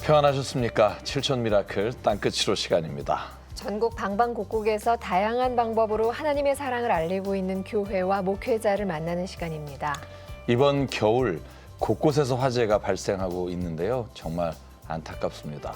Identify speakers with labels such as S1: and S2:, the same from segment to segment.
S1: 평안하셨습니까? 칠촌 미라클 땅끝으로 시간입니다.
S2: 전국 방방곡곡에서 다양한 방법으로 하나님의 사랑을 알리고 있는 교회와 목회자를 만나는 시간입니다.
S1: 이번 겨울 곳곳에서 화재가 발생하고 있는데요. 정말 안타깝습니다.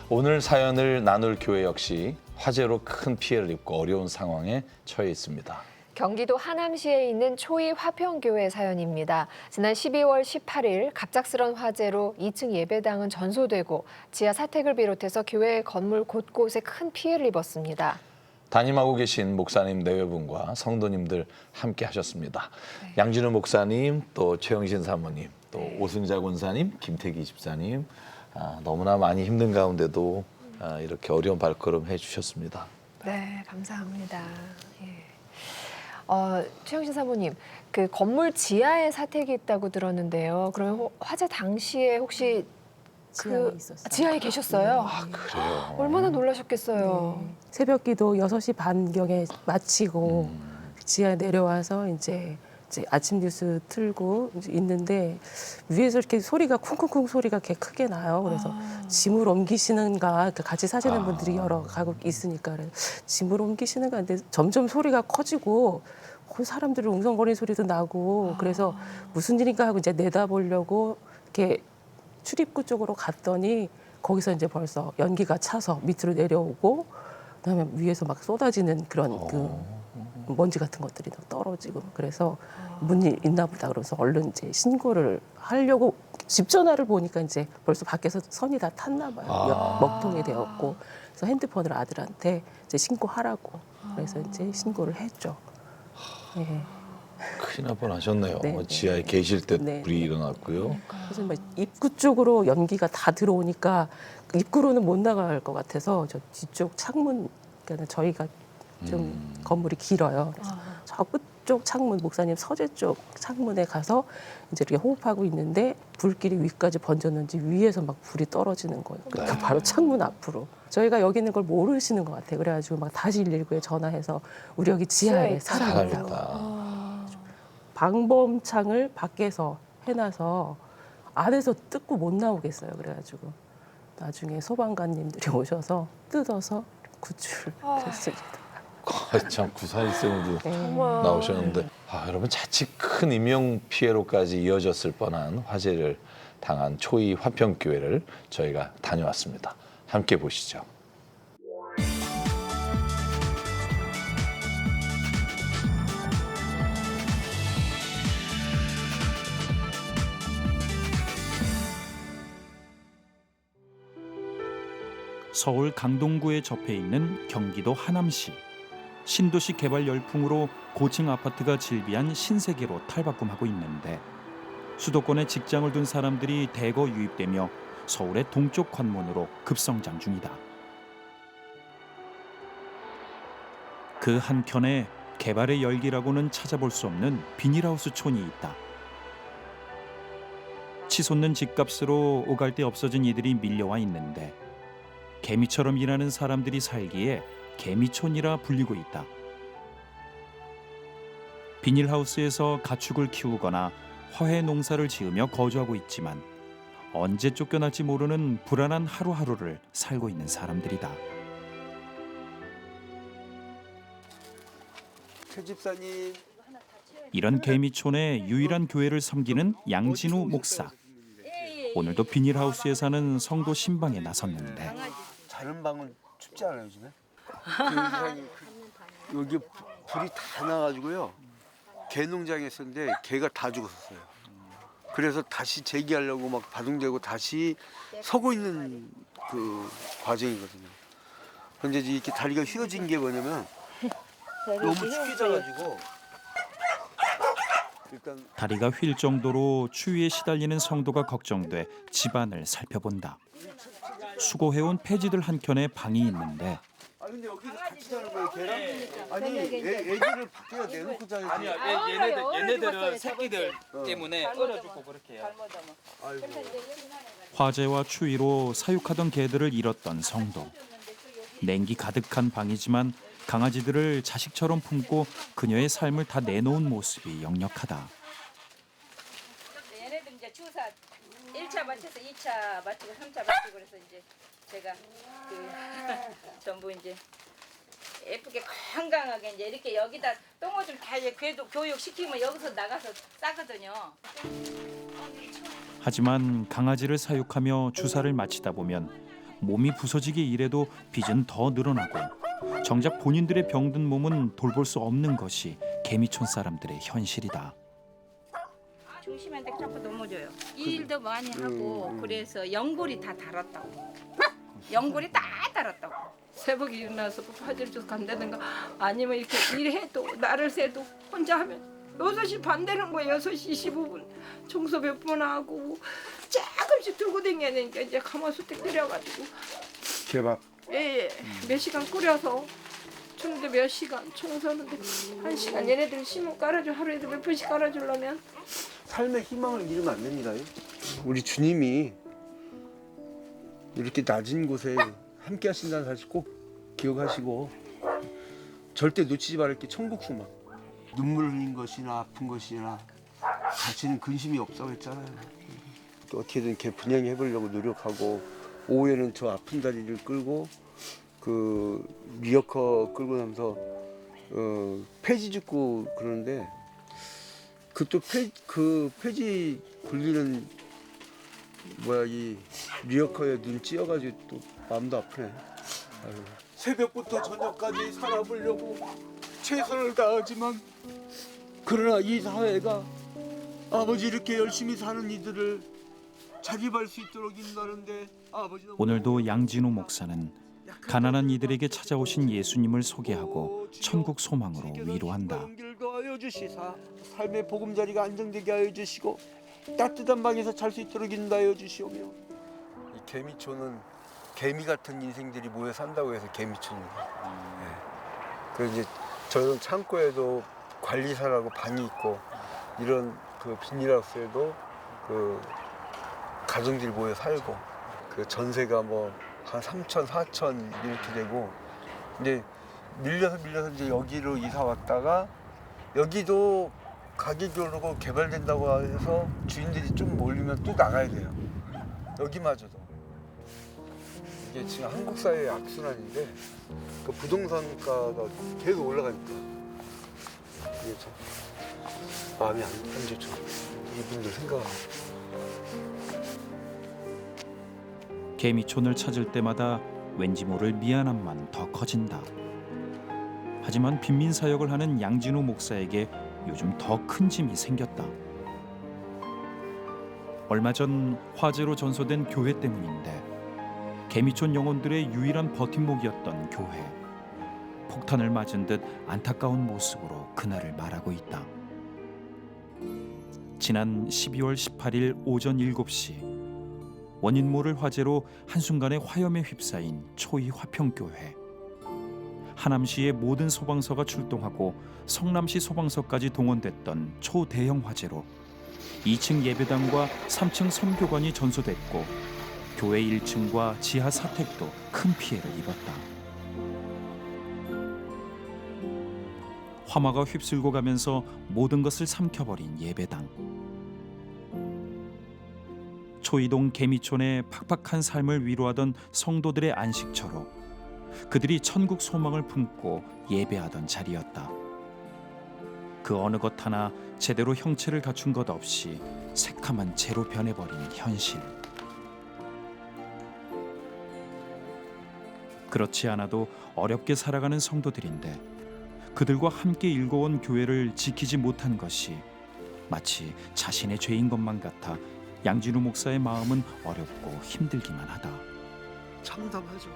S1: 오늘 사연을 나눌 교회 역시 화재로 큰 피해를 입고 어려운 상황에 처해 있습니다.
S2: 경기도 하남시에 있는 초이 화평교회 사연입니다. 지난 12월 18일 갑작스런 화재로 2층 예배당은 전소되고 지하 사택을 비롯해서 교회 건물 곳곳에 큰 피해를 입었습니다.
S1: 담임하고 계신 목사님 내외분과 성도님들 함께 하셨습니다. 양진우 목사님, 또 최영신 사모님, 또 오승자 권사님, 김태기 집사님, 너무나 많이 힘든 가운데도 이렇게 어려운 발걸음 해주셨습니다.
S2: 네, 감사합니다. 예. 최영신 사모님, 그 건물 지하에 사택이 있다고 들었는데요. 그러면 화재 당시에 혹시 지하에 계셨어요?
S1: 그래요?
S2: 얼마나 놀라셨겠어요.
S3: 네. 새벽 기도 6시 반경에 마치고 지하에 내려와서 이제 아침 뉴스 틀고 이제 있는데 위에서 이렇게 소리가 쿵쿵쿵 소리가 이렇게 크게 나요. 그래서 짐을 옮기시는가 같이 사시는 분들이 여러 가구 있으니까 짐을 옮기시는가 근데 점점 소리가 커지고 사람들이 웅성거리는 소리도 나고 그래서 무슨 일인가 하고 이제 내다보려고 이렇게 출입구 쪽으로 갔더니 거기서 이제 벌써 연기가 차서 밑으로 내려오고 그다음에 위에서 막 쏟아지는 그런 그 먼지 같은 것들이 떨어지고 그래서 문이 있나 보다 그래서 얼른 이제 신고를 하려고 집 전화를 보니까 이제 벌써 밖에서 선이 다 탔나 봐요. 먹통이 되었고 그래서 핸드폰을 아들한테 이제 신고하라고 그래서 이제 신고를 했죠. 네.
S1: 큰일 날 뻔하셨네요.
S3: 네,
S1: 지하에
S3: 네.
S1: 계실 때
S3: 네,
S1: 불이
S3: 네.
S1: 일어났고요.
S3: 그래서 막 입구 쪽으로 연기가 다 들어오니까 입구로는 못 나갈 것 같아서 저 뒤쪽 창문 그러니까 저희가 좀 건물이 길어요. 그래서 저 끝쪽 창문 목사님 서재 쪽 창문에 가서 이제 이렇게 호흡하고 있는데 불길이 위까지 번졌는지 위에서 막 불이 떨어지는 거예요. 그러니까 바로 창문 앞으로. 저희가 여기 있는 걸 모르시는 것 같아요. 그래가지고 막 다시 119에 전화해서 우리 여기 지하에 사람 있다고. 방범창을 밖에서 해놔서 안에서 뜯고 못 나오겠어요. 그래가지고 나중에 소방관님들이 오셔서 뜯어서 구출을 했습니다.
S1: 참 구사일생으로
S2: 정말.
S1: 나오셨는데 여러분 자칫 큰 인명 피해로까지 이어졌을 뻔한 화재를 당한 초이 화평교회를 저희가 다녀왔습니다. 함께 보시죠.
S4: 서울 강동구에 접해 있는 경기도 하남시. 신도시 개발 열풍으로 고층 아파트가 질비한 신세계로 탈바꿈하고 있는데 수도권에 직장을 둔 사람들이 대거 유입되며 서울의 동쪽 관문으로 급성장 중이다. 그 한켠에 개발의 열기라고는 찾아볼 수 없는 비닐하우스 촌이 있다. 치솟는 집값으로 오갈 데 없어진 이들이 밀려와 있는데 개미처럼 일하는 사람들이 살기에 개미촌이라 불리고 있다. 비닐하우스에서 가축을 키우거나 화훼 농사를 지으며 거주하고 있지만 언제 쫓겨날지 모르는 불안한 하루하루를 살고 있는 사람들이다.
S5: 최 집사님.
S4: 이런 개미촌의 유일한 교회를 섬기는 양진우 목사. 오늘도 비닐하우스에 사는 성도 신방에 나섰는데
S5: 자는 방은 춥지 않아요 요즘에? 여기 불이 다 나가지고요. 개 농장에 있었는데 개가 다 죽었어요. 그래서 다시 재기하려고 막 바둥대고 다시 서고 있는 그 과정이거든요. 근데 이렇게 다리가 휘어진 게 뭐냐면 너무 춥게 자가지고 일단
S4: 다리가 휠 정도로 추위에 시달리는 성도가 걱정돼 집안을 살펴본다. 수고해온 폐지들 한켠에 방이 있는데
S5: 근데 여기서 같이 자는 거예요 걔랑? 아니 애기를 밖에 내놓고 자야지.
S6: 아니요, 얘네들은 새끼들 때문에 얼어 죽고 그렇게 해요.
S4: 화재와 추위로 사육하던 개들을 잃었던 성도. 냉기 가득한 방이지만 강아지들을 자식처럼 품고 그녀의 삶을 다 내놓은 모습이 역력하다.
S7: 얘네들 이제 주사 1차 맞춰서 2차 마치고 3차 마치고 그래서 이제 제가 그 전부 이제 예쁘게 건강하게 이제 이렇게 여기다 똥오줌 다 이제 그래도 교육 시키면 여기서 나가서 싸거든요.
S4: 하지만 강아지를 사육하며 주사를 마치다 보면 몸이 부서지기 이래도 빚은 더 늘어나고 정작 본인들의 병든 몸은 돌볼 수 없는 것이 개미촌 사람들의 현실이다.
S7: 중심한테 자꾸 넘어져요. 이 일도 많이 하고 그래서 연골이 다 닳았다고. 연골이 다 닳았다고. 새벽에 일어나서 화장실 좀 간다든가 아니면 이렇게 일해도 나를 새도 혼자 하면 6시 반 되는 거예요. 6시 15분 청소 몇 번 하고 조금씩 들고 다녀야 되니까 이제 가마솥에 끓여가지고
S5: 개밥.
S7: 예, 몇 시간 끓여서 청도 몇 시간 청소하는데 1시간 얘네들 심은 깔아줘 하루에도 몇 번씩 깔아주려면
S5: 삶의 희망을 잃으면 안 됩니다. 우리 주님이 이렇게 낮은 곳에 함께 하신다는 사실 꼭 기억하시고 절대 놓치지 말을 게 천국 소망. 눈물 흘린 것이나 아픈 것이나 자신은 근심이 없다고 했잖아요. 어떻게든 걔 분양해 보려고 노력하고 오후에는 저 아픈 다리를 끌고 그 리어커 끌고 나면서 폐지 줍고 그러는데 그 또 폐지 굴리는 뭐야 이 리어커에 눈 찧어가지고 또 마음도 아프네. 아유. 새벽부터 저녁까지 살아보려고 최선을 다하지만 그러나 이 사회가 아버지 이렇게 열심히 사는 이들을 자립할 수 있도록 인도하는데 아버지는
S4: 오늘도 양진호 목사는 가난한 이들에게 찾아오신 예수님을 소개하고 천국 소망으로 위로한다.
S5: 길도 하여 주시사 삶의 보금자리가 안정되게 하여 주시고 따뜻한 방에서 잘 수 있도록 인도하여 주시오며 이 개미촌은 개미 같은 인생들이 모여 산다고 해서 개미촌입니다. 그래서 이제 저는 창고에도 관리사라고 방이 있고 이런 그 비닐하우스에도 그 가정들이 모여 살고 그 전세가 뭐 한 3천, 4천 이렇게 되고 이제 밀려서 이제 여기로 이사 왔다가 여기도 가격이 오르고 개발된다고 해서 주인들이 좀 몰리면 또 나가야 돼요. 여기마저도 이게 지금 한국 사회의 악순환인데 그 부동산가가 계속 올라가니까 이게 참 마음이 안 좋죠. 이분들 생각하고.
S4: 개미촌을 찾을 때마다 왠지 모를 미안함만 더 커진다. 하지만 빈민 사역을 하는 양진호 목사에게 요즘 더 큰 짐이 생겼다. 얼마 전 화재로 전소된 교회 때문인데 개미촌 영혼들의 유일한 버팀목이었던 교회. 폭탄을 맞은 듯 안타까운 모습으로 그날을 말하고 있다. 지난 12월 18일 오전 7시 원인 모를 화재로 한순간에 화염에 휩싸인 초이 화평교회. 하남시의 모든 소방서가 출동하고 성남시 소방서까지 동원됐던 초대형 화재로 2층 예배당과 3층 선교관이 전소됐고 교회 1층과 지하 사택도 큰 피해를 입었다. 화마가 휩쓸고 가면서 모든 것을 삼켜버린 예배당. 초이동 개미촌의 팍팍한 삶을 위로하던 성도들의 안식처로 그들이 천국 소망을 품고 예배하던 자리였다. 그 어느 것 하나 제대로 형체를 갖춘 것 없이 새카만 재로 변해버린 현실. 그렇지 않아도 어렵게 살아가는 성도들인데 그들과 함께 일궈온 교회를 지키지 못한 것이 마치 자신의 죄인 것만 같아 양진우 목사의 마음은 어렵고 힘들기만 하다.
S5: 참담하죠.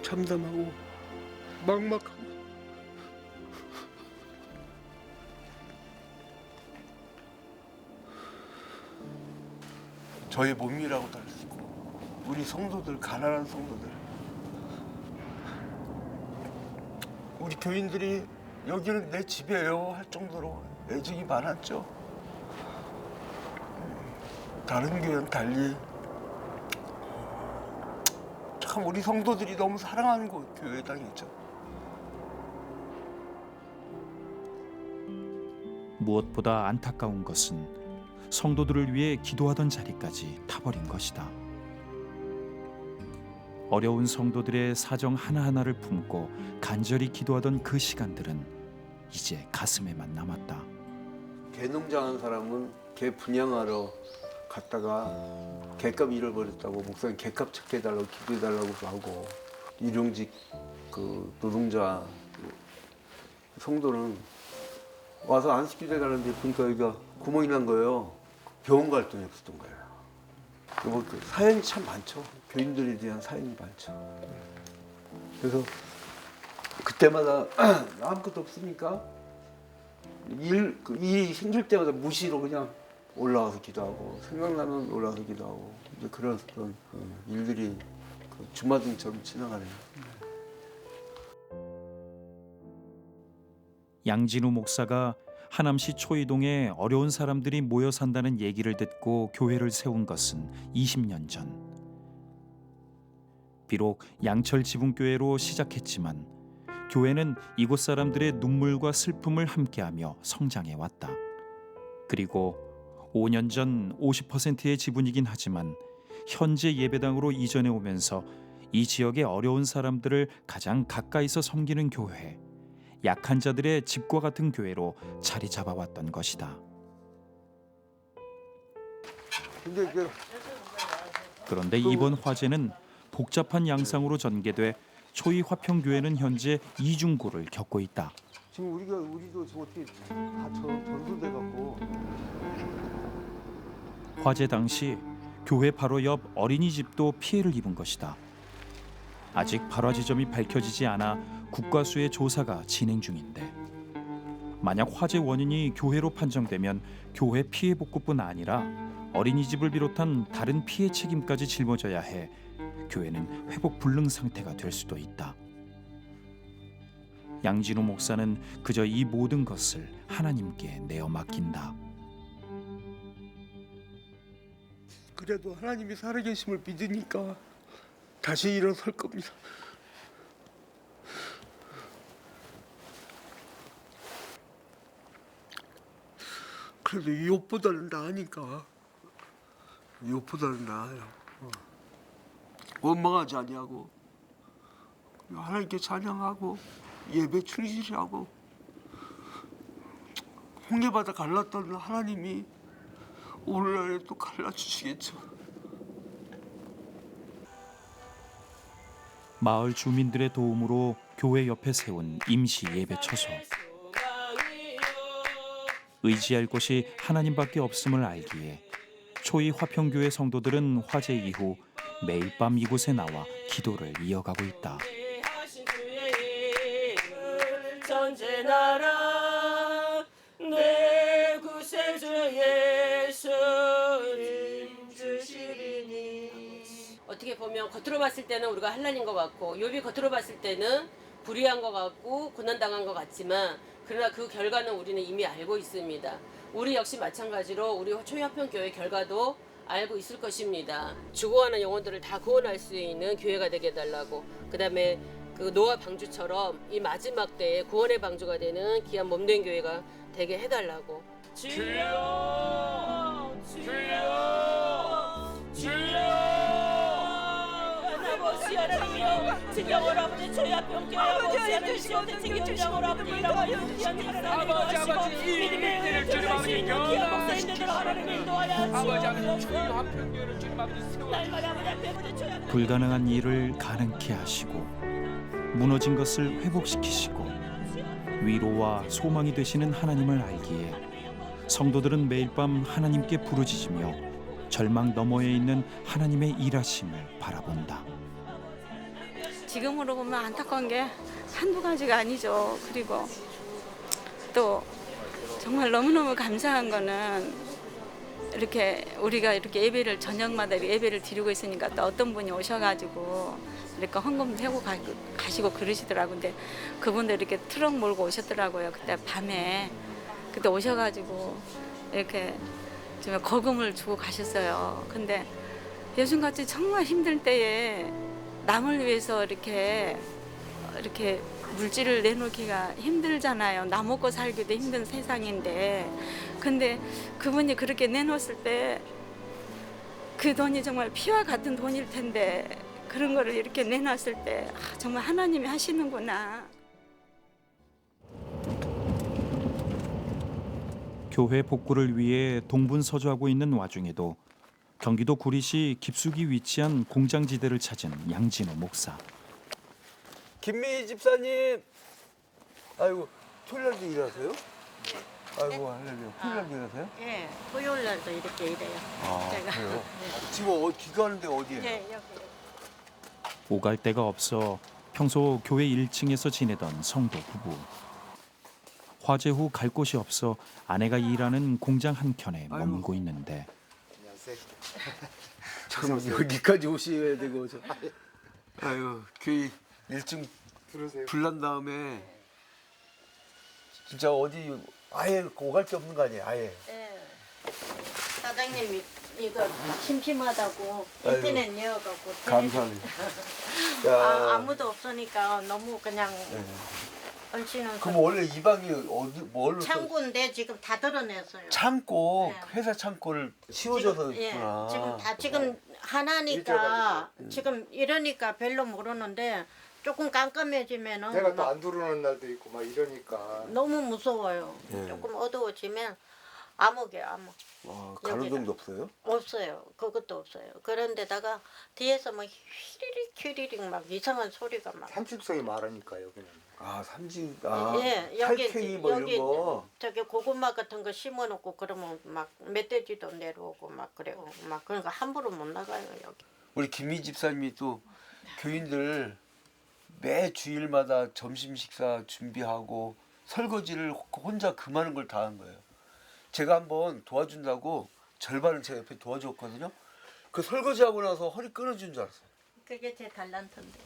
S5: 참담하고 막막하고 저의 몸이라고도 할 수 있고 우리 성도들, 가난한 성도들, 우리 교인들이 여기는 내 집이에요 할 정도로 애정이 많았죠. 다른 교회는 달리 참 우리 성도들이 너무 사랑하는 곳 교회당이죠.
S4: 무엇보다 안타까운 것은 성도들을 위해 기도하던 자리까지 타버린 것이다. 어려운 성도들의 사정 하나하나를 품고 간절히 기도하던 그 시간들은 이제 가슴에만 남았다.
S5: 개 농장하는 사람은 개 분양하러 갔다가 개값 잃어버렸다고 목사님 개값 찾게 해달라고 기도해달라고도 하고, 일용직 그 노동자 성도는 와서 안식기도 해달라는데 보니까 여기가 구멍이 난 거예요. 병원 갈 돈이 없었던 거예요. 뭐 사연이 참 많죠. 교인들에 대한 사연이 많죠. 그래서 그때마다 아무것도 없으니까 일이 생길 때마다 무시로 그냥 올라와서 기도하고, 생각나면 올라와서 기도하고, 이제 그런 일들이 주마등처럼 지나가네요.
S4: 양진우 목사가 하남시 초이동에 어려운 사람들이 모여 산다는 얘기를 듣고 교회를 세운 것은 20년 전. 비록 양철 지붕교회로 시작했지만 교회는 이곳 사람들의 눈물과 슬픔을 함께하며 성장해 왔다. 그리고 5년 전 50%의 지분이긴 하지만 현재 예배당으로 이전해 오면서 이 지역의 어려운 사람들을 가장 가까이서 섬기는 교회, 약한 자들의 집과 같은 교회로 자리 잡아왔던 것이다. 그런데 이번 화재는 복잡한 양상으로 전개돼 초이 화평교회는 현재 이중고를 겪고 있다.
S5: 지금 우리도 지금 어떻게 다 전소돼 갖고.
S4: 화재 당시 교회 바로 옆 어린이집도 피해를 입은 것이다. 아직 발화 지점이 밝혀지지 않아 국과수의 조사가 진행 중인데, 만약 화재 원인이 교회로 판정되면 교회 피해 복구뿐 아니라 어린이집을 비롯한 다른 피해 책임까지 짊어져야 해 교회는 회복 불능 상태가 될 수도 있다. 양진우 목사는 그저 이 모든 것을 하나님께 내어 맡긴다.
S5: 그래도 하나님이 살아계심을 믿으니까 다시 일어설 겁니다. 그래도 이옷보다는 나으니까. 이옷보다는 나아요. 원망하지 아니하고 하나님께 찬양하고 예배 충실하고, 홍해바다 갈랐던 하나님이 오늘날에 또 갈라주시겠죠.
S4: 마을 주민들의 도움으로 교회 옆에 세운 임시 예배 처소. 의지할 곳이 하나님밖에 없음을 알기에 초이 화평교회 성도들은 화재 이후 매일 밤 이곳에 나와 기도를 이어가고 있다.
S8: 전제나라 내 구세주 예수님 주시리니. 어떻게 보면 겉으로 봤을 때는 우리가 한란인 것 같고, 욥이 겉으로 봤을 때는 불의한 것 같고 고난당한 것 같지만, 그러나 그 결과는 우리는 이미 알고 있습니다. 우리 역시 마찬가지로 우리 초이화평교회 결과도 알고 있을 것입니다. 죽어가는 영혼들을 다 구원할 수 있는 교회가 되게 해달라고, 그 다음에 그 노아 방주처럼 이 마지막 때에 구원의 방주가 되는 귀한 몸된 교회가 되게 해달라고. 주여 주여 주여 아버지 하나님이여, 진정으로 아버지 초이화평교회 아버지 하나님 시온의 진정으로 아버지라고 귀한 하나님 하시고 믿음의 은혜를 전할 수 있는 귀한 목사님들을 하나님 인도하여 주옵소서. 날마다 아버지 앞에
S4: 불가능한 일을 가능케 하시고 무너진 것을 회복시키시고 위로와 소망이 되시는 하나님을 알기에 성도들은 매일 밤 하나님께 부르짖으며 절망 너머에 있는 하나님의 일하심을 바라본다.
S7: 지금으로 보면 안타까운 게 한두 가지가 아니죠. 그리고 또 정말 너무너무 감사한 거는 이렇게 우리가 이렇게 예배를 저녁마다 예배를 드리고 있으니까 또 어떤 분이 오셔가지고 이렇게 헌금 세고 가시고 그러시더라고요. 근데 그분들 이렇게 트럭 몰고 오셨더라고요. 그때 밤에 그때 오셔가지고 이렇게 좀 거금을 주고 가셨어요. 근데 요즘같이 정말 힘들 때에 남을 위해서 이렇게 물질을 내놓기가 힘들잖아요. 나 먹고 살기도 힘든 세상인데 근데 그분이 그렇게 내놓았을 때 그 돈이 정말 피와 같은 돈일 텐데 그런 거를 이렇게 내놨을 때 정말 하나님이 하시는구나.
S4: 교회 복구를 위해 동분서주하고 있는 와중에도 경기도 구리시 깊숙이 위치한 공장지대를 찾은 양진호 목사.
S5: 김미희 집사님. 아이고 토요일날도 일하세요? 아이고 할렐루야. 토요일날도 일하세요?
S9: 예, 토요일 날도 이렇게 일해요.
S5: 아
S9: 제가.
S5: 그래요? 지금 기가는데 어디예요?
S9: 예, 여기.
S4: 오갈 데가 없어 평소 교회 1층에서 지내던 성도 부부. 화재 후 갈 곳이 없어 아내가 일하는 공장 한켠에 머물고 있는데
S5: 참 여기까지 오셔야 되고 저. 아유 교회 1층 불난 다음에 진짜 어디 아예 오갈 데 없는 거 아니에요? 아예.
S9: 예. 사장님이 이거 심심하다고
S5: 아이고.
S9: 인터넷 열어갖고
S5: 감사합니다.
S9: 아무도 없으니까 너무 그냥 얼씨는
S5: 그럼 원래 이 방이 어디 뭘로?
S9: 창고인데 지금 다 드러냈어요.
S5: 창고
S9: 네.
S5: 회사 창고를 치워줘서
S9: 예,
S5: 있구나.
S9: 지금 다 지금 하나니까 지금 이러니까 별로 모르는데 조금 깜깜해지면은
S10: 내가 또
S9: 막
S10: 안 들어오는 날도 있고 막 이러니까
S9: 너무 무서워요.
S5: 예.
S9: 조금 어두워지면 암흑이에요, 암흑.
S5: 가로등도 없어요?
S9: 없어요. 그것도 없어요. 그런데다가 뒤에서 막 휘리릭 휘리릭 막 이상한 소리가 막.
S10: 삼십성이 많으니까 여기는.
S5: 삼지
S9: 예, 여기
S5: 살쾡이 뭐
S9: 여기
S5: 이런 거.
S9: 저기 고구마 같은 거 심어놓고 그러면 막 멧돼지도 내려오고 막 그래요. 막 그러니까 함부로 못 나가요 여기.
S5: 우리 김미 집사님이 또 교인들 매 주일마다 점심 식사 준비하고 설거지를 혼자 그 많은 걸 다 한 거예요. 제가 한번 도와준다고 절반은 제 옆에 도와줬거든요. 그 설거지하고 나서 허리 끊어진 줄 알았어요.
S9: 그게 제 달란트인데.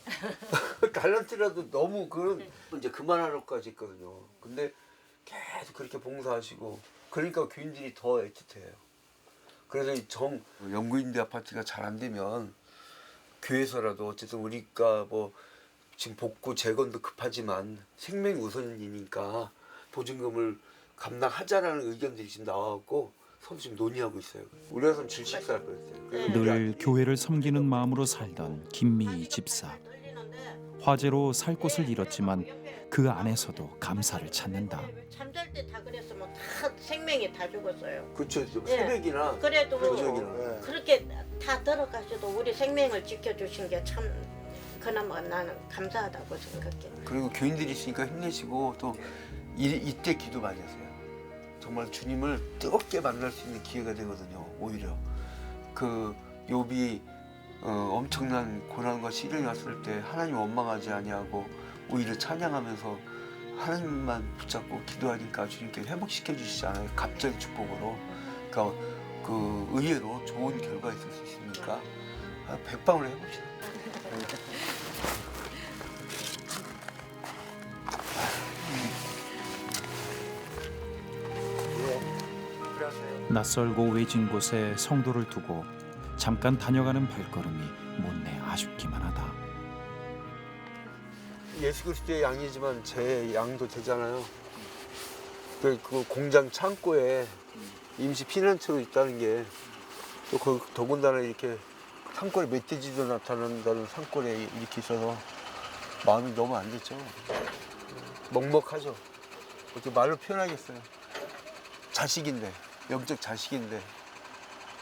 S5: 달란트라도 너무 이제 그만하러까지 했거든요. 근데 계속 그렇게 봉사하시고 그러니까 교인들이 더 애틋해요. 그래서 이 영구임대 아파트가 잘 안 되면 교회에서라도 어쨌든 우리가 뭐 지금 복구 재건도 급하지만 생명이 우선이니까 보증금을 감당하자라는 의견들이 지금 나와갖고 서로 지금 논의하고 있어요. 우리 가서는 질식사 할 뻔했어요.
S4: 늘 교회를 섬기는 마음으로 살던 김미희 집사. 화재로 살 곳을 잃었지만 그 안에서도 감사를 찾는다.
S9: 잠잘 때 다 그랬으면 다 생명이 다 죽었어요.
S5: 그렇죠.
S9: 예.
S5: 새벽이나
S9: 그래도
S5: 저녁이나.
S9: 그렇게 다 들어가셔도 우리 생명을 지켜주신 게 참 그나마 나는 감사하다고 생각해.
S5: 그리고 교인들이 있으니까 힘내시고 또 이때 기도 많이 하세요. 정말 주님을 뜨겁게 만날 수 있는 기회가 되거든요. 오히려 그 욥이 엄청난 고난과 시련이 왔을 때 하나님 원망하지 아니하고 오히려 찬양하면서 하나님만 붙잡고 기도하니까 주님께 회복시켜 주시잖아요. 갑자기 축복으로. 그러니까 그 의외로 좋은 결과 있을 수 있으니까 백방으로 해봅시다.
S4: 낯설고 외진 곳에 성도를 두고 잠깐 다녀가는 발걸음이 못내 아쉽기만 하다.
S5: 예수 그리스도의 양이지만 제 양도 되잖아요. 그 공장 창고에 임시 피난처로 있다는 게 또 더군다나 이렇게 산골에 멧돼지도 나타난다는 산골에 이렇게 있어서 마음이 너무 안 좋죠. 먹먹하죠. 어떻게 말로 표현하겠어요. 자식인데, 영적 자식인데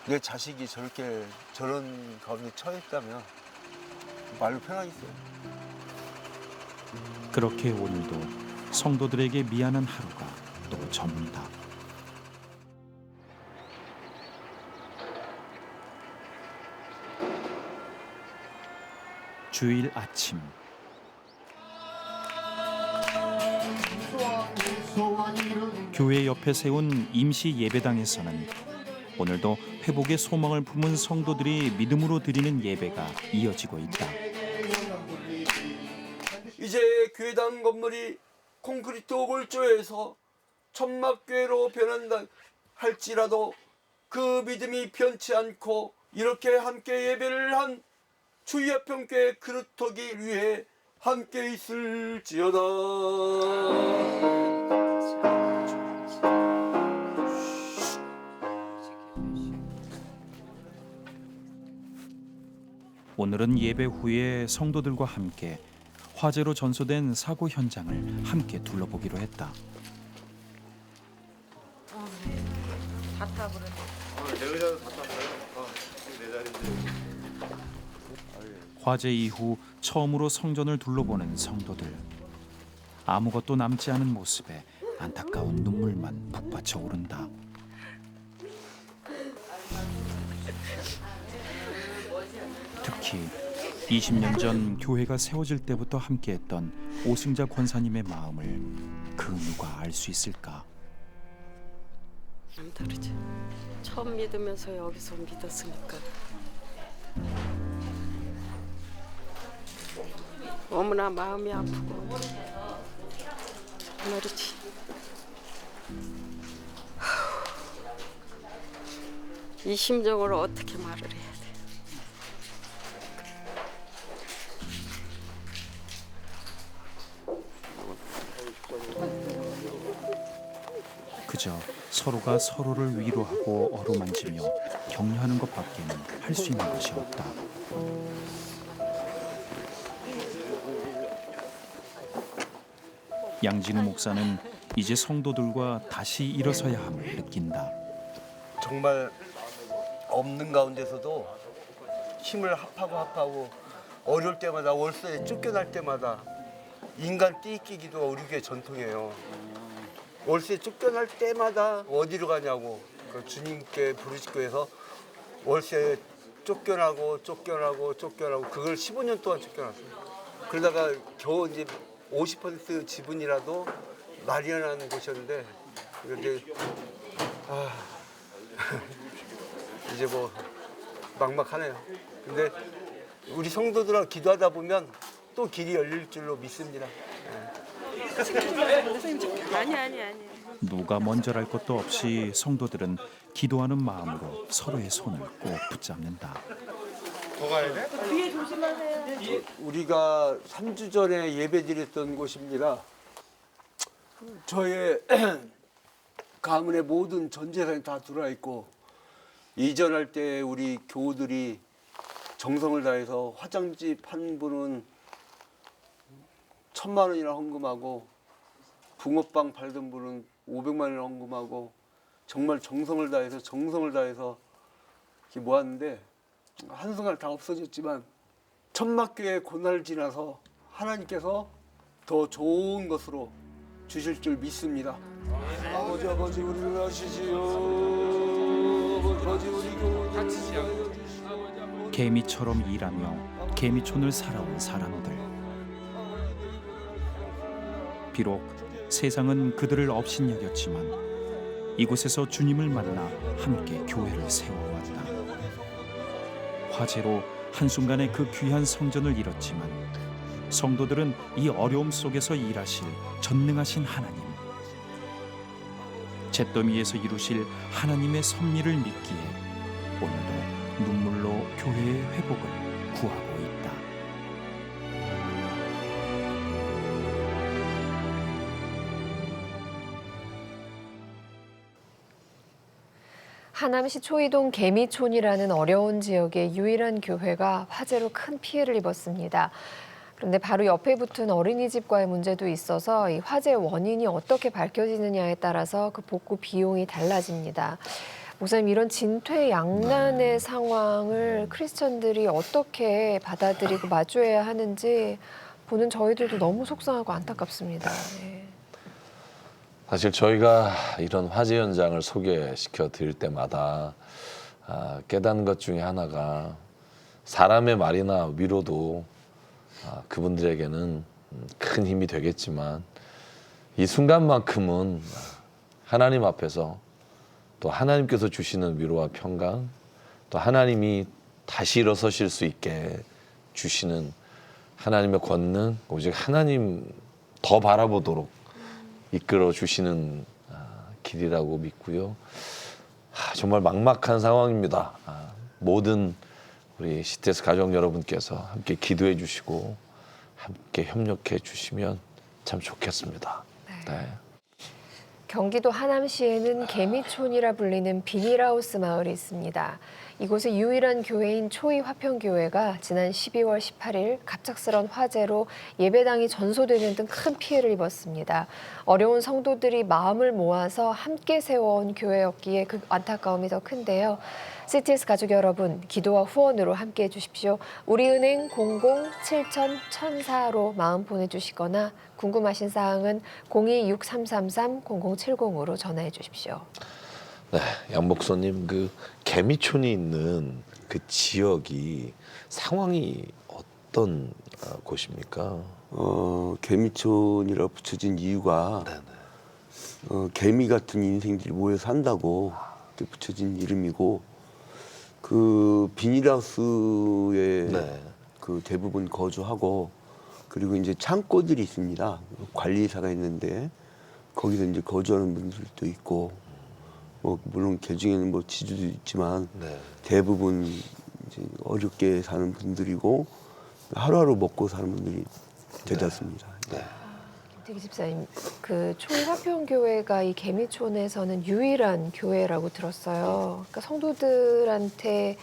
S5: 내 자식이 저런 가운데 처했다면 말로 표현하겠어요.
S4: 그렇게 오늘도 성도들에게 미안한 하루가 또 접니다. 주일 아침 교회 옆에 세운 임시 예배당에서는 오늘도 회복의 소망을 품은 성도들이 믿음으로 드리는 예배가 이어지고 있다.
S5: 이제 교회당 건물이 콘크리트 골조에서 천막교회로 변한다 할지라도 그 믿음이 변치 않고 이렇게 함께 예배를 한 주의합평교회 그릇하기 위해 함께 있을지어다.
S4: 오늘은 예배 후에 성도들과 함께 화재로 전소된 사고 현장을 함께 둘러보기로 했다.
S7: 다 타버렸네.
S4: 화재 이후 처음으로 성전을 둘러보는 성도들. 아무것도 남지 않은 모습에 안타까운 눈물만 북받쳐 오른다. 특히 20년 전 교회가 세워질 때부터 함께했던 오승자 권사님의 마음을 그 누가 알 수 있을까?
S11: 다르지. 처음 믿으면서 여기서 믿었으니까. 너무나 마음이 아프고 그렇지. 이 심정을 어떻게 말을 해야 돼?
S4: 그저 서로가 서로를 위로하고 어루만지며 격려하는 것밖에는 할 수 있는 것이 없다. 양진우 목사는 이제 성도들과 다시 일어서야 함을 느낀다.
S5: 정말 없는 가운데서도 힘을 합하고 어려울 때마다 월세에 쫓겨날 때마다 인간 띠끼기도 우리 교회 전통이에요. 월세에 쫓겨날 때마다 어디로 가냐고 그 주님께 부르짖고 해서 월세에 쫓겨나고 그걸 15년 동안 쫓겨났어요. 그러다가 겨우 이제 50% 지분이라도 마련하는 곳이었는데 이제 이제 뭐 막막하네요. 근데 우리 성도들하고 기도하다 보면 또 길이 열릴 줄로 믿습니다.
S11: 아니.
S4: 누가 먼저랄 것도 없이 성도들은 기도하는 마음으로 서로의 손을 꼭 붙잡는다.
S5: 뒤에 조심하세요. 우리가 3주 전에 예배드렸던 곳입니다. 저의 가문의 모든 전 재산이 다 들어와 있고 이전할 때 우리 교우들이 정성을 다해서 화장집 한 분은 1,000만 원이나 헌금하고 붕어빵 팔던 분은 500만 원이나 헌금하고 정말 정성을 다해서 이렇게 모았는데 한순간 다 없어졌지만 천막교회 고난을 지나서 하나님께서 더 좋은 것으로 주실 줄 믿습니다. 아버지 우리를 아시지요. 아버지 우리 교우
S4: 개미처럼 일하며 개미촌을 살아온 사람들. 비록 세상은 그들을 업신여겼지만 이곳에서 주님을 만나 함께 교회를 세워왔다. 화재로 한순간에 그 귀한 성전을 잃었지만 성도들은 이 어려움 속에서 일하실 전능하신 하나님, 잿더미에서 이루실 하나님의 섭리를 믿기에 오늘도 눈물로 교회의 회복을 구하고 있다.
S2: 하남시 초이동 개미촌이라는 어려운 지역의 유일한 교회가 화재로 큰 피해를 입었습니다. 그런데 바로 옆에 붙은 어린이집과의 문제도 있어서 이 화재 원인이 어떻게 밝혀지느냐에 따라서 그 복구 비용이 달라집니다. 목사님, 이런 진퇴양난의 상황을 크리스천들이 어떻게 받아들이고 마주해야 하는지 보는 저희들도 너무 속상하고 안타깝습니다. 네.
S1: 사실 저희가 이런 화재 현장을 소개시켜 드릴 때마다 깨닫는 것 중에 하나가 사람의 말이나 위로도 그분들에게는 큰 힘이 되겠지만 이 순간만큼은 하나님 앞에서 또 하나님께서 주시는 위로와 평강, 또 하나님이 다시 일어서실 수 있게 주시는 하나님의 권능, 오직 하나님 더 바라보도록 이끌어 주시는 길이라고 믿고요. 정말 막막한 상황입니다. 모든 우리 CTS 가족 여러분께서 함께 기도해 주시고 함께 협력해 주시면 참 좋겠습니다. 네.
S2: 경기도 하남시에는 개미촌이라 불리는 비닐하우스 마을이 있습니다. 이곳의 유일한 교회인 초이화평교회가 지난 12월 18일 갑작스런 화재로 예배당이 전소되는 등 큰 피해를 입었습니다. 어려운 성도들이 마음을 모아서 함께 세워온 교회였기에 그 안타까움이 더 큰데요. CTS 가족 여러분, 기도와 후원으로 함께해 주십시오. 우리은행 00-7000-1004로 마음 보내주시거나 궁금하신 사항은 026333-0070으로 전화해 주십시오.
S1: 네, 양 목사님 그 개미촌이 있는 그 지역이 상황이 어떤 곳입니까?
S5: 개미촌이라 붙여진 이유가 개미 같은 인생들이 모여 산다고 이렇게 붙여진 이름이고 그 비닐하우스에 그 대부분 거주하고 그리고 이제 창고들이 있습니다. 관리사가 있는데 거기서 이제 거주하는 분들도 있고 뭐 물론 그 중에는 뭐 지주도 있지만 대부분 이제 어렵게 사는 분들이고 하루하루 먹고 사는 분들이 대다수입니다.
S2: 김태기 집사님, 그 초이화평교회가 이 개미촌에서는 유일한 교회라고 들었어요. 그러니까 성도들한테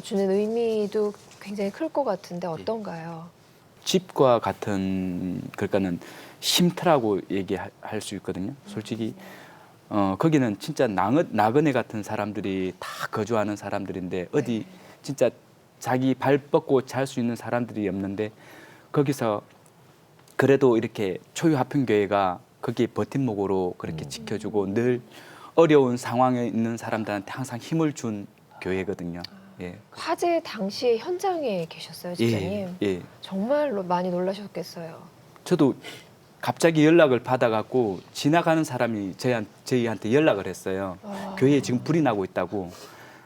S2: 주는 의미도 굉장히 클 것 같은데 어떤가요?
S6: 집과 같은 그러니까는 쉼터라고 얘기할 수 있거든요. 솔직히 거기는 진짜 나그네 같은 사람들이 다 거주하는 사람들인데 어디 진짜 자기 발 뻗고 잘 수 있는 사람들이 없는데 거기서 그래도 이렇게 초이화평교회가 거기에 버팀목으로 그렇게 지켜주고 늘 어려운 상황에 있는 사람들한테 항상 힘을 준 교회거든요. 예.
S2: 화재 당시에 현장에 계셨어요, 집사님?
S6: 예.
S2: 정말로 많이 놀라셨겠어요.
S6: 저도 갑자기 연락을 받아갖고 지나가는 사람이 저희한테 연락을 했어요. 교회에 지금 불이 나고 있다고.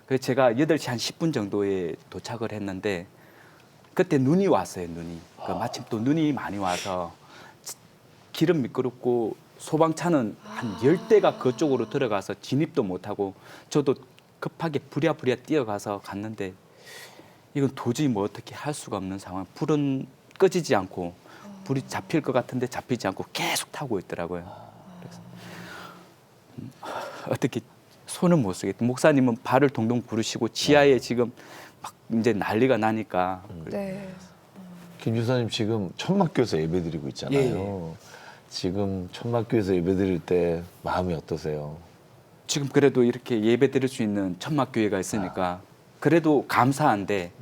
S6: 그래서 제가 8시 한 10분 정도에 도착을 했는데 그때 눈이 왔어요, 눈이. 마침 또 눈이 많이 와서 길은 미끄럽고 소방차는 한 10대가 그쪽으로 들어가서 진입도 못하고 저도 급하게 부랴부랴 뛰어가서 갔는데 이건 도저히 뭐 어떻게 할 수가 없는 상황. 불은 꺼지지 않고 불이 잡힐 것 같은데 잡히지 않고 계속 타고 있더라고요. 그래서 어떻게 손은 못 쓰겠다. 목사님은 발을 동동 구르시고 지하에 지금 막 이제 난리가 나니까.
S2: 네.
S1: 김 주사님 지금 천막교에서 예배드리고 있잖아요. 지금 천막교에서 예배드릴 때 마음이 어떠세요?
S6: 지금 그래도 이렇게 예배 드릴 수 있는 천막교회가 있으니까 그래도 감사한데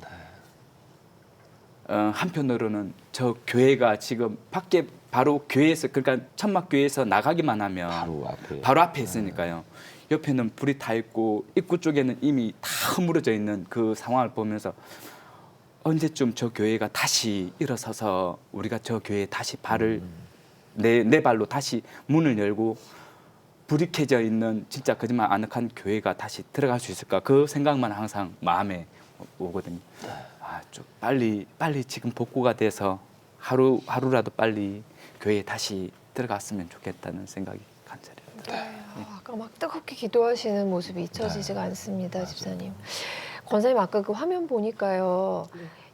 S6: 한편으로는 저 교회가 지금 밖에 바로 교회에서 그러니까 천막교회에서 나가기만 하면 바로 앞에 있으니까요. 옆에는 불이 타 있고 입구 쪽에는 이미 다 허물어져 있는 그 상황을 보면서 언제쯤 저 교회가 다시 일어서서 우리가 저 교회에 다시 발을 내 발로 다시 문을 열고 불이 켜져 있는 진짜 거짓말 아늑한 교회가 다시 들어갈 수 있을까 그 생각만 항상 마음에 오거든요. 좀 빨리 지금 복구가 돼서 하루라도 빨리 교회에 다시 들어갔으면 좋겠다는 생각이 간절해요.
S2: 아까 막 뜨겁게 기도하시는 모습이 잊혀지지가 않습니다, 집사님. 권사님 아까 그 화면 보니까요.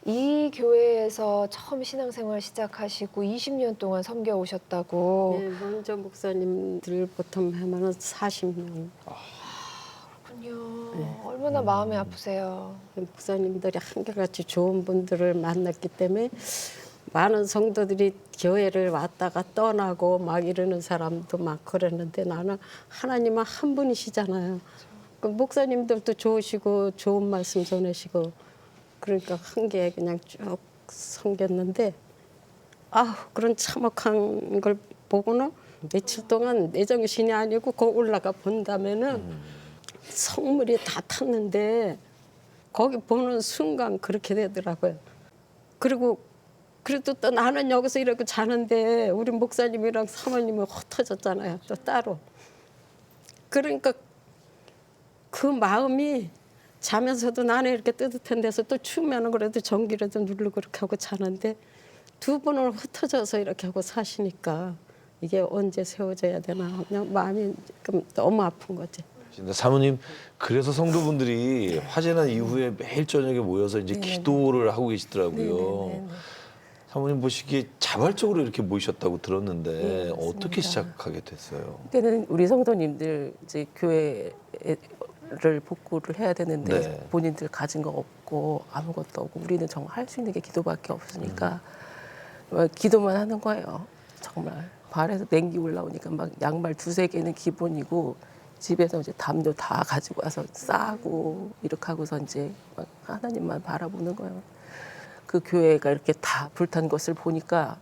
S2: 이 교회에서 처음 신앙생활 시작하시고 20년 동안 섬겨오셨다고.
S11: 네, 먼저 목사님들부터 하면은 40년.
S2: 그렇군요. 얼마나 마음이 아프세요.
S11: 목사님들이 한결같이 좋은 분들을 만났기 때문에 많은 성도들이 교회를 왔다가 떠나고 막 이러는 사람도 막 그랬는데 나는 하나님은 한 분이시잖아요. 그 목사님들도 좋으시고 좋은 말씀 전하시고 그러니까 한 게 그냥 쭉 섬겼는데 그런 참혹한 걸 보고는 며칠 동안 내 정신이 아니고 거기 올라가 본다면은 성물이 다 탔는데 거기 보는 순간 그렇게 되더라고요. 그리고 그래도 또 나는 여기서 이렇게 자는데 우리 목사님이랑 사모님은 흩어졌잖아요. 또 따로. 그러니까 그 마음이 자면서도 나는 이렇게 뜨뜻한 데서 또 추우면 그래도 전기라도 누르고 그렇게 하고 자는데 두 분을 흩어져서 이렇게 하고 사시니까 이게 언제 세워져야 되나 그냥 마음이 너무 아픈 거지.
S1: 사모님 그래서 성도분들이 화재 난 이후에 매일 저녁에 모여서 이제 기도를 하고 계시더라고요. 사모님 보시기에 자발적으로 이렇게 모이셨다고 들었는데 어떻게 시작하게 됐어요?
S3: 그때는 우리 성도님들 이제 교회에 복구를 해야 되는데
S1: 네.
S3: 본인들 가진 거 없고 아무것도 없고 우리는 정말 할 수 있는 게 기도밖에 없으니까 기도만 하는 거예요. 정말 발에서 냉기 올라오니까 막 양말 2-3개는 기본이고 집에서 이제 담요 다 가지고 와서 싸고 이렇게 하고서 이제 막 하나님만 바라보는 거예요. 그 교회가 이렇게 다 불탄 것을 보니까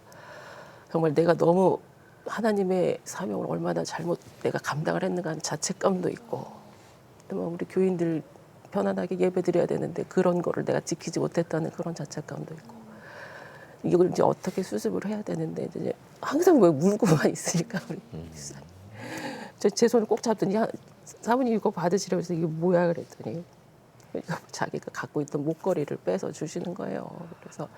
S3: 정말 내가 너무 하나님의 사명을 얼마나 잘못 내가 감당을 했는가 하는 자책감도 있고 우리 교인들 편안하게 예배드려야 되는데 그런 거를 내가 지키지 못했다는 그런 자책감도 있고 이걸 이제 어떻게 수습을 해야 되는데 이제 항상 왜 울고만 있으니까 우리 제 손을 꼭 잡더니 사모님 이거 받으시라고 해서 이게 뭐야 그랬더니 자기가 갖고 있던 목걸이를 빼서 주시는 거예요. 그래서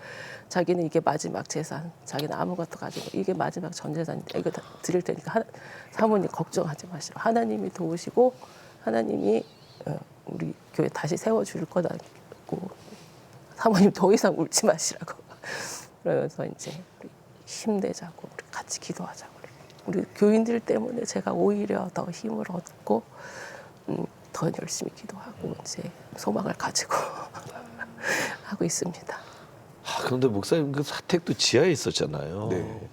S3: 자기는 이게 마지막 재산, 자기는 아무것도 가지고 이게 마지막 전 재산인데 이거 다 드릴 테니까 사모님 걱정하지 마시라. 하나님이 도우시고 하나님이 우리 교회 다시 세워줄 거다고 사모님 더 이상 울지 마시라고. 그래서 이제 우리 힘내자고 우리 같이 기도하자고. 우리 교인들 때문에 제가 오히려 더 힘을 얻고 더 열심히 기도하고 이제 소망을 가지고 하고 있습니다.
S1: 그런데 목사님 그 사택도 지하에 있었잖아요.
S5: 네.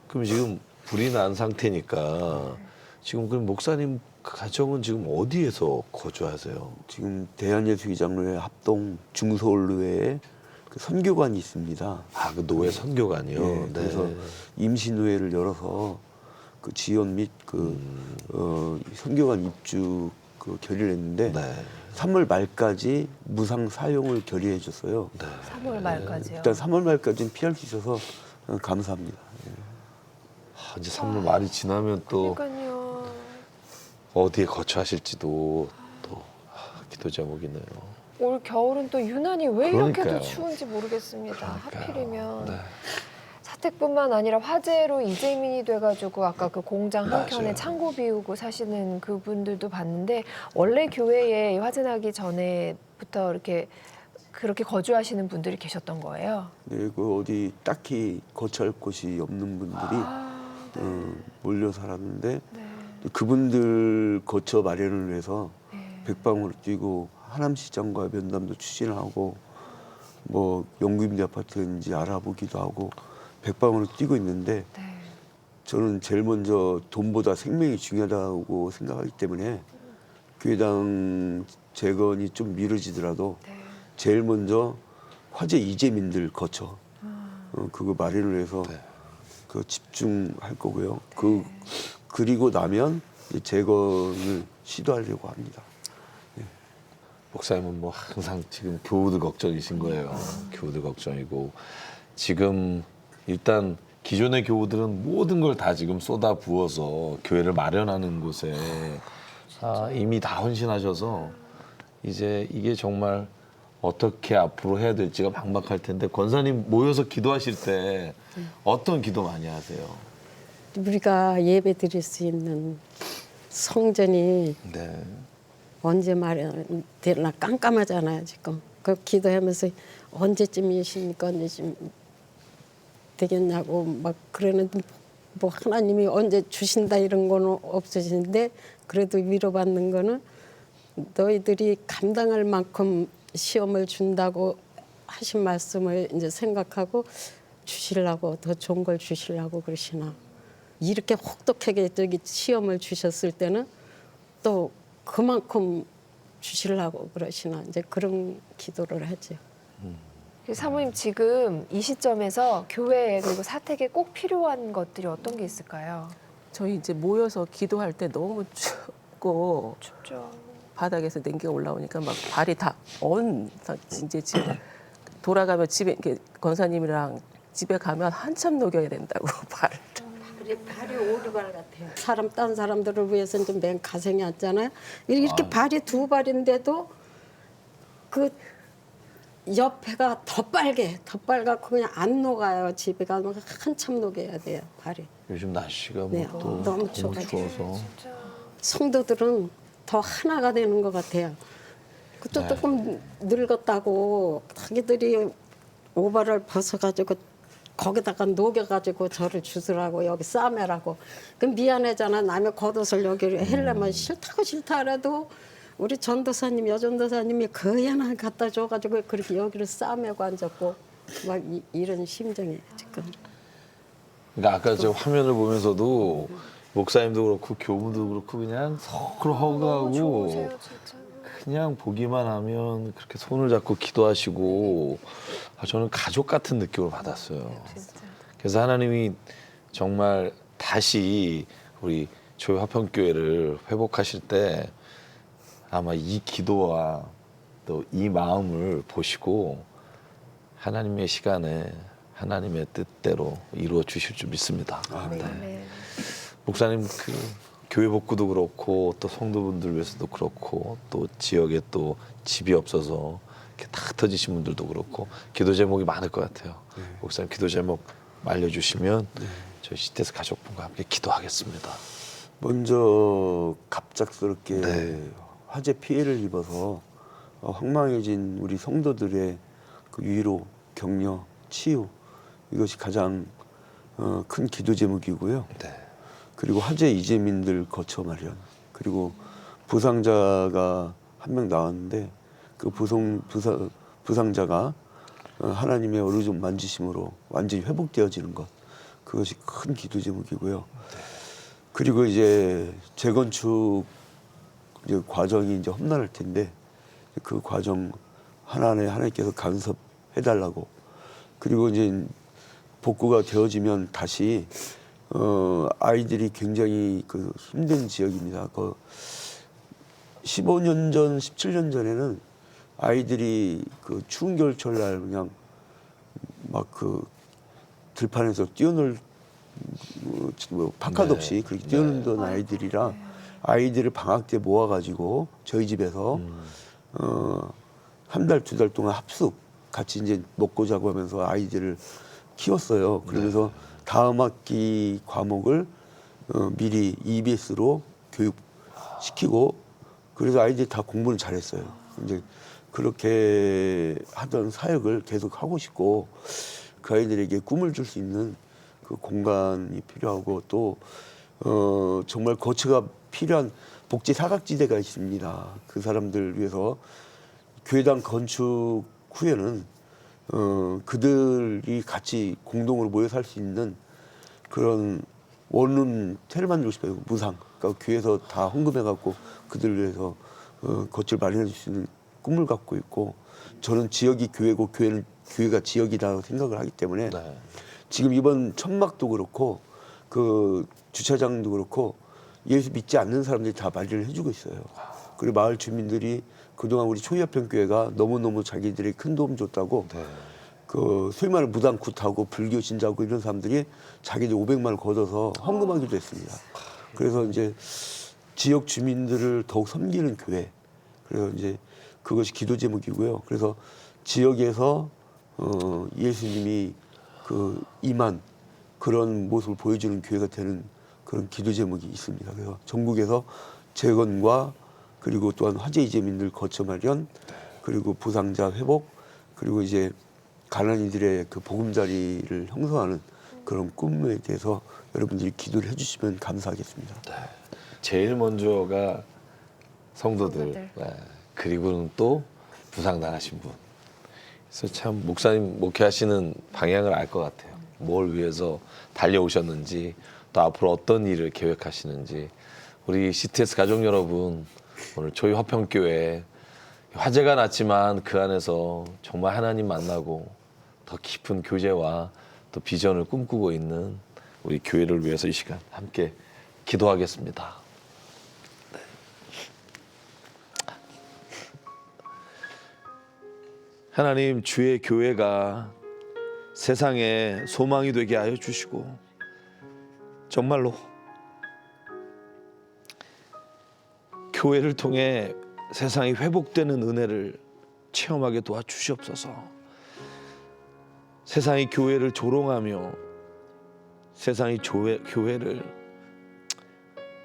S1: 그럼 지금 불이 난 상태니까 지금 그럼 목사님 가정은 지금 어디에서 거주하세요?
S5: 지금 대한예수기장로회 합동 중서울로회에 그 선교관이 있습니다.
S1: 그 노회 선교관이요.
S5: 네, 그래서 임시노회를 열어서 그 지원 및 그 선교관 입주 그 결의를 했는데 3월 말까지 무상 사용을 결의해 줬어요.
S2: 3월 말까지요.
S5: 일단 3월 말까지는 피할 수 있어서 감사합니다.
S1: 이제 3월 말이 지나면 또
S2: 그러니까요.
S1: 어디에 거처하실지도 또 기도 제목이네요.
S2: 올 겨울은 또 유난히 왜 이렇게도
S1: 그러니까요.
S2: 추운지 모르겠습니다. 하필이면.
S1: 네.
S2: 사택뿐만 아니라 화재로 이재민이 돼가지고 아까 그 공장 한켠에
S1: 맞아요.
S2: 창고 비우고 사시는 그분들도 봤는데 원래 교회에 화재 나기 전에부터 이렇게 그렇게 거주하시는 분들이 계셨던 거예요.
S5: 네, 그 어디 딱히 거처할 곳이 없는 분들이 몰려 살았는데 그분들 거처 마련을 위해서 백방으로 뛰고 하남시장과 면담도 추진을 하고 뭐 영구임대 아파트인지 알아보기도 하고 백방으로 뛰고 있는데 저는 제일 먼저 돈보다 생명이 중요하다고 생각하기 때문에 교회당 재건이 좀 미뤄지더라도 제일 먼저 화재 이재민들 거처 그거 마련을 해서 그 집중할 거고요. 그리고 나면 이제 재건을 시도하려고 합니다.
S1: 목사님은 뭐 항상 지금 교우들 걱정이신 거예요. 교우들 걱정이고 지금 일단 기존의 교우들은 모든 걸 다 지금 쏟아 부어서 교회를 마련하는 곳에 이미 다 헌신하셔서 이제 이게 정말 어떻게 앞으로 해야 될지가 막막할 텐데 권사님 모여서 기도하실 때 어떤 기도 많이 하세요?
S11: 우리가 예배 드릴 수 있는 성전이 언제 마련되나 깜깜하잖아요 지금. 그 기도하면서 언제쯤이십니까 언제쯤 되겠냐고 막 그러는데 뭐 하나님이 언제 주신다 이런 거는 없으신데 그래도 위로받는 거는 너희들이 감당할 만큼 시험을 준다고 하신 말씀을 이제 생각하고 주시려고 더 좋은 걸 주시려고 그러시나 이렇게 혹독하게 저기 시험을 주셨을 때는 또 그만큼 주시려고 그러시나 이제 그런 기도를 하죠.
S2: 사모님 지금 이 시점에서 교회에 그리고 사택에 꼭 필요한 것들이 어떤 게 있을까요?
S3: 저희 이제 모여서 기도할 때 너무 춥고
S2: 춥죠.
S3: 바닥에서 냉기가 올라오니까 막 발이 다 이제 지금 돌아가면 집에 이렇게 권사님이랑 집에 가면 한참 녹여야 된다고 발을.
S11: 그래 발이 오리발 같아요. 딴 사람들을 위해서 이제 맨 가생이 왔잖아요. 이렇게 발이 2발인데도 그 옆에가 더 빨갛고 그냥 안 녹아요. 집에 가면 한참 녹여야 돼요 발이.
S1: 요즘 날씨가
S11: 네,
S1: 또
S11: 너무 추워서.
S1: 추워서
S11: 성도들은 더 하나가 되는 것 같아요. 그쪽 조금 늙었다고 자기들이 오바를 벗어가지고 거기다가 녹여가지고 저를 주스라고 여기 싸매라고. 그럼 미안하잖아. 남의 겉옷을 여기 헬려면 싫다 그래도 우리 전도사님, 여전도사님이 거의 하나 갖다 줘가지고 그렇게 여기를 싸매고 앉았고 막 이런 심정이에요 지금.
S1: 그러니까 아까 저 화면을 보면서도 목사님도 그렇고 교무도 그렇고 그냥 서로 허그하고
S2: 좋으세요, 진짜.
S1: 그냥 보기만 하면 그렇게 손을 잡고 기도하시고 저는 가족 같은 느낌을 받았어요. 그래서 하나님이 정말 다시 우리 조이 화평교회를 회복하실 때 아마 이 기도와 또 이 마음을 보시고 하나님의 시간에 하나님의 뜻대로 이루어 주실 줄 믿습니다. 네. 목사님 그 교회 복구도 그렇고 또 성도분들 위해서도 그렇고 또 지역에 또 집이 없어서 이렇게 다 흩어지신 분들도 그렇고 기도 제목이 많을 것 같아요. 목사님 기도 제목 알려주시면 저희 CTS 가족분과 함께 기도하겠습니다.
S5: 먼저 갑작스럽게
S1: 네.
S5: 화재 피해를 입어서 황망해진 우리 성도들의 그 위로, 격려, 치유 이것이 가장 큰 기도 제목이고요.
S1: 네.
S5: 그리고 화재 이재민들 거처 마련, 그리고 부상자가 한 명 나왔는데 그 부상자가 하나님의 어루좀 만지심으로 완전히 회복되어지는 것, 그것이 큰 기도 제목이고요. 그리고 이제 재건축 이제 과정이 이제 험난할 텐데 그 과정 하나하나 하나님께서 간섭해달라고, 그리고 이제 복구가 되어지면 다시 아이들이 굉장히 그 힘든 지역입니다. 그 15년 전, 17년 전에는 아이들이 그 추운 겨울철 날 그냥 막 그 들판에서 뛰어놀 파카도 없이 그렇게 뛰어놀던 아이들이라 아이들을 방학 때 모아가지고 저희 집에서 한 달, 두 달 동안 합숙 같이 이제 먹고 자고 하면서 아이들을 키웠어요. 그러면서 다음 학기 과목을 미리 EBS로 교육시키고 그래서 아이들이 다 공부는 잘했어요. 이제 그렇게 하던 사역을 계속 하고 싶고 그 아이들에게 꿈을 줄 수 있는 그 공간이 필요하고 또 정말 거처가 필요한 복지 사각지대가 있습니다. 그 사람들 위해서 교회당 건축 후에는 그들이 같이 공동으로 모여 살 수 있는 그런 원룸 테를 만들고 싶어요. 무상. 그러니까 교회에서 다 헌금해갖고 그들 위해서 거처를 마련해 줄 수 있는 꿈을 갖고 있고 저는 지역이 교회고 교회가 지역이라고 생각을 하기 때문에 지금 이번 천막도 그렇고 그 주차장도 그렇고 예수 믿지 않는 사람들이 다 마련을 해주고 있어요. 그리고 마을 주민들이 그동안 우리 초이화평교회가 너무너무 자기들이 큰 도움 줬다고 그 소위 말하는 무당굿하고 불교 신자고 이런 사람들이 자기들 500만 원 걷어서 헌금하기도 했습니다. 그래서 이제 지역 주민들을 더욱 섬기는 교회. 그래서 이제 그것이 기도 제목이고요. 그래서 지역에서 예수님이 그 임한 그런 모습을 보여주는 교회가 되는 그런 기도 제목이 있습니다. 그래서 전국에서 재건과 그리고 또한 화재 이재민들 거처 마련, 그리고 부상자 회복, 그리고 이제 가난이들의 그 보금자리를 형성하는 그런 꿈에 대해서 여러분들이 기도를 해주시면 감사하겠습니다.
S1: 제일 먼저가 성도들. 그리고는 또 부상당하신 분. 그래서 참 목사님 목회하시는 방향을 알 것 같아요. 뭘 위해서 달려오셨는지 또 앞으로 어떤 일을 계획하시는지. 우리 CTS 가족 여러분, 오늘 조이 화평교회 화재가 났지만 그 안에서 정말 하나님 만나고 더 깊은 교제와 또 비전을 꿈꾸고 있는 우리 교회를 위해서 이 시간 함께 기도하겠습니다. 하나님, 주의 교회가 세상에 소망이 되게 하여 주시고 정말로 교회를 통해 세상이 회복되는 은혜를 체험하게 도와주시옵소서. 세상이 교회를 조롱하며 세상이 교회를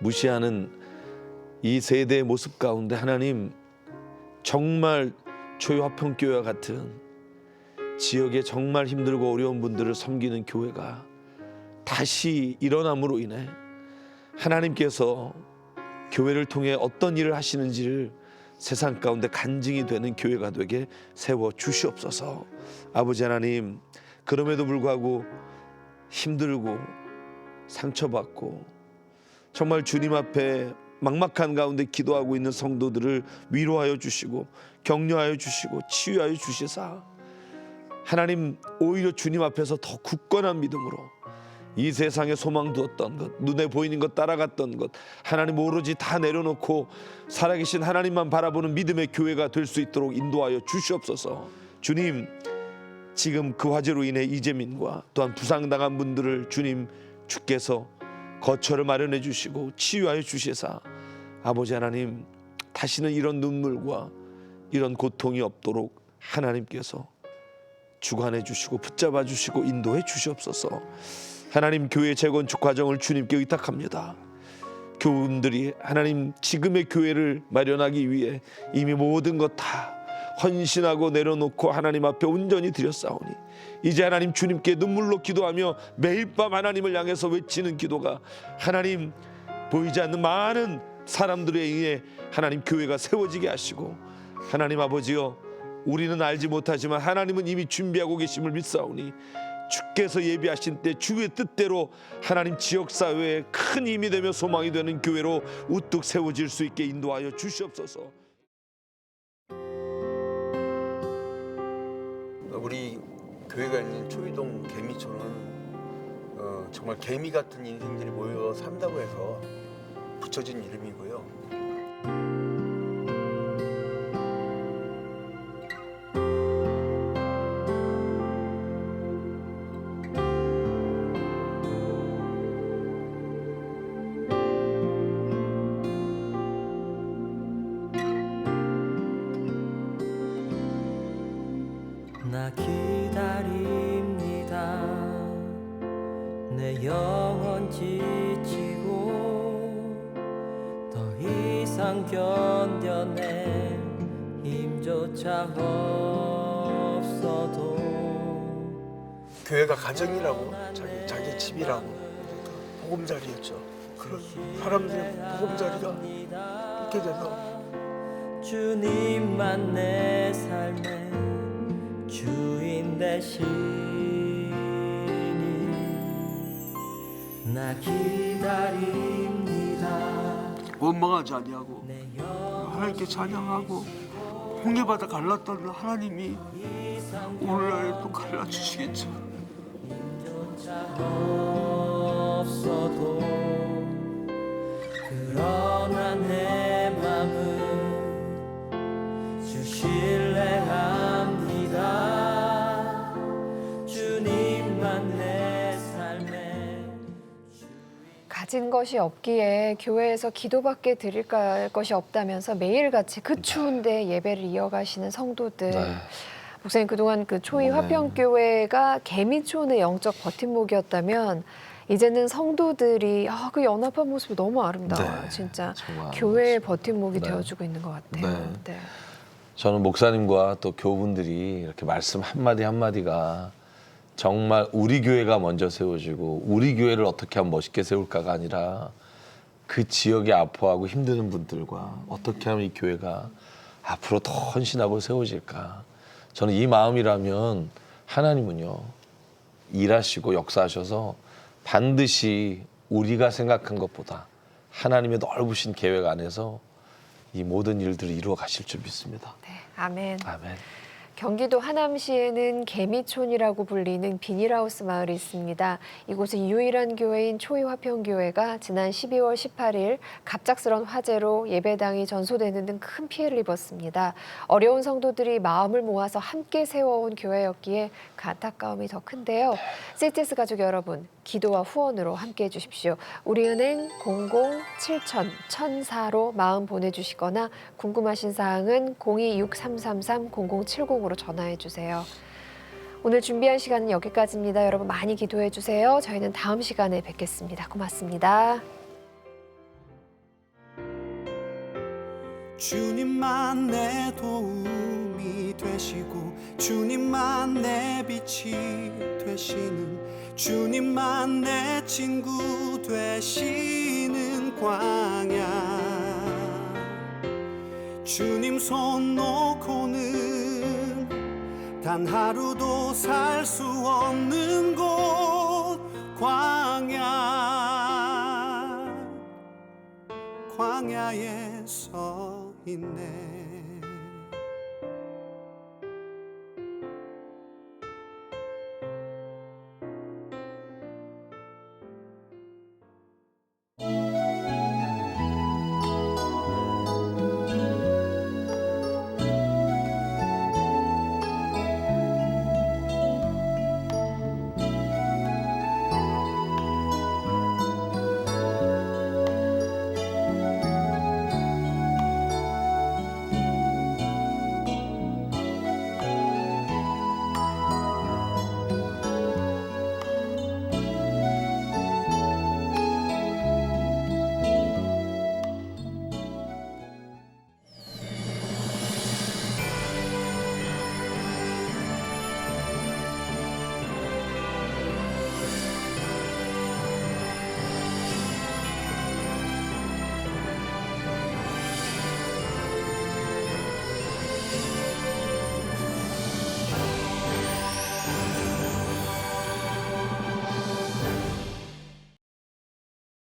S1: 무시하는 이 세대의 모습 가운데 하나님, 정말 조이 화평교회와 같은 지역에 정말 힘들고 어려운 분들을 섬기는 교회가 다시 일어남으로 인해 하나님께서 교회를 통해 어떤 일을 하시는지를
S12: 세상 가운데 간증이 되는 교회가 되게 세워 주시옵소서. 아버지 하나님, 그럼에도 불구하고 힘들고 상처받고 정말 주님 앞에 막막한 가운데 기도하고 있는 성도들을 위로하여 주시고 격려하여 주시고 치유하여 주시사 하나님, 오히려 주님 앞에서 더 굳건한 믿음으로 이 세상에 소망 두었던 것, 눈에 보이는 것 따라갔던 것, 하나님 오로지 다 내려놓고 살아계신 하나님만 바라보는 믿음의 교회가 될 수 있도록 인도하여 주시옵소서. 주님, 지금 그 화재로 인해 이재민과 또한 부상당한 분들을 주님 주께서 거처를 마련해 주시고 치유하여 주시사 아버지 하나님, 다시는 이런 눈물과 이런 고통이 없도록 하나님께서 주관해 주시고 붙잡아 주시고 인도해 주시옵소서. 하나님, 교회 재건축 과정을 주님께 의탁합니다. 교우분들이 하나님 지금의 교회를 마련하기 위해 이미 모든 것 다 헌신하고 내려놓고 하나님 앞에 온전히 드렸사오니 이제 하나님 주님께 눈물로 기도하며 매일 밤 하나님을 향해서 외치는 기도가 하나님 보이지 않는 많은 사람들에 의해 하나님 교회가 세워지게 하시고 하나님 아버지여, 우리는 알지 못하지만 하나님은 이미 준비하고 계심을 믿사오니 주께서 예비하신 때 주의 뜻대로 하나님 지역사회에 큰 힘이 되며 소망이 되는 교회로 우뚝 세워질 수 있게 인도하여 주시옵소서.
S5: 우리 교회가 있는 초이동 개미촌은 정말 개미 같은 인생들이 모여 산다고 해서 붙여진 이름이고요.
S13: 나 기다립니다. 내 영혼 지치고 더 이상 견뎌낼 힘조차 없어도
S5: 교회가 가정이라고 자기 집이라고 보금자리였죠. 그런 사람들의 보금자리가 이렇게 돼서
S13: 주님만 내 삶의 주인 되시니 나 기다립니다.
S5: 원망하지 아니하고 하나님께 찬양하고 홍해바다 갈랐던 하나님이 오늘날에 또 갈라주시겠죠.
S13: 없어도 그러나 내 맘은 주 신뢰합니다. 주님만 내 삶에
S2: 가진 것이 없기에 교회에서 기도밖에 드릴 것이 없다면서 매일같이 그 추운데 예배를 이어가시는 성도들.
S1: 네.
S2: 목사님, 그동안 그 초이 화평교회가 개미촌의 영적 버팀목이었다면 이제는 성도들이 그 연합한 모습이 너무 아름다워요.
S1: 네,
S2: 진짜
S1: 정말
S2: 교회의 버팀목이
S1: 네.
S2: 되어주고 있는 것 같아요.
S1: 네.
S2: 네.
S1: 저는 목사님과 또 교우분들이 이렇게 말씀 한마디 한마디가 정말 우리 교회가 먼저 세워지고 우리 교회를 어떻게 하면 멋있게 세울까가 아니라 그 지역에 아파하고 힘드는 분들과 어떻게 하면 이 교회가 앞으로 더 헌신하고 세워질까. 저는 이 마음이라면 하나님은요, 일하시고 역사하셔서 반드시 우리가 생각한 것보다 하나님의 넓으신 계획 안에서 이 모든 일들을 이루어 가실 줄 믿습니다.
S2: 네, 아멘.
S1: 아멘.
S2: 경기도 하남시에는 개미촌이라고 불리는 비닐하우스 마을이 있습니다. 이곳은 유일한 교회인 초이화평교회가 지난 12월 18일 갑작스런 화재로 예배당이 전소되는 등 큰 피해를 입었습니다. 어려운 성도들이 마음을 모아서 함께 세워온 교회였기에 그 안타까움이 더 큰데요. CTS 가족 여러분, 기도와 후원으로 함께해 주십시오. 우리은행 00-7000-1004로 마음 보내주시거나 궁금하신 사항은 026333-0070으로 전화해 주세요. 오늘 준비한 시간은 여기까지입니다. 여러분 많이 기도해 주세요. 저희는 다음 시간에 뵙겠습니다. 고맙습니다.
S14: 주님만 내 도움이 되시고 주님만 내 빛이 되시는 주님만 내 친구 되시는 광야 주님 손 놓고는 단 하루도 살 수 없는 곳 광야에 서 있네.